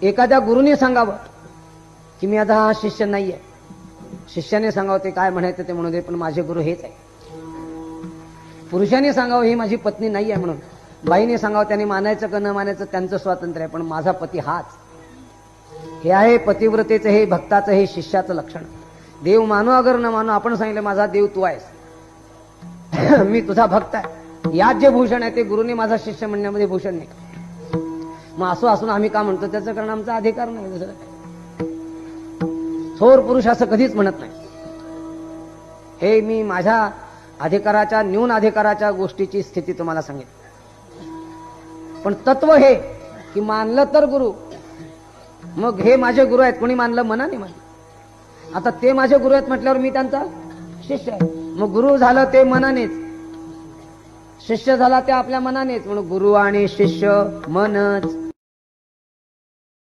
एखाद्या गुरुने सांगावं की मी आता हा शिष्य नाहीये, शिष्याने सांगावं ते काय म्हणायचं ते म्हणू दे, पण माझे गुरु हेच आहे. पुरुषाने सांगावं ही माझी पत्नी नाही आहे म्हणून, बाईने सांगावं त्याने मानायचं का न मानायचं त्यांचं स्वातंत्र्य आहे, पण माझा पती हाच. हे आहे पतिव्रतेचं, हे भक्ताचं, हे शिष्याचं लक्षण. देव मानो अगर न मानो, आपण सांगितलं माझा देव तू आहेस, मी तुझा भक्त आहे, यात जे भूषण आहे ते गुरुने माझा शिष्य म्हणण्यामध्ये भूषण नाही. मग असं असून आम्ही का म्हणतो त्याचं कारण आमचा अधिकार नाही. दुसरं थोर पुरुष असं कधीच म्हणत नाही. हे मी माझ्या अधिकाराच्या, न्यून अधिकाराच्या गोष्टीची स्थिती तुम्हाला सांगितली. पण तत्व हे की मानलं तर गुरु, मग हे माझे गुरु आहेत, कोणी मानलं मनाने मानलं. आता ते माझे गुरु आहेत म्हटल्यावर मी त्यांचा शिष्य आहे. मग गुरु झालं ते मनानेच, शिष्य झाला ते आपल्या मनानेच, म्हणून गुरु आणि शिष्य मनच.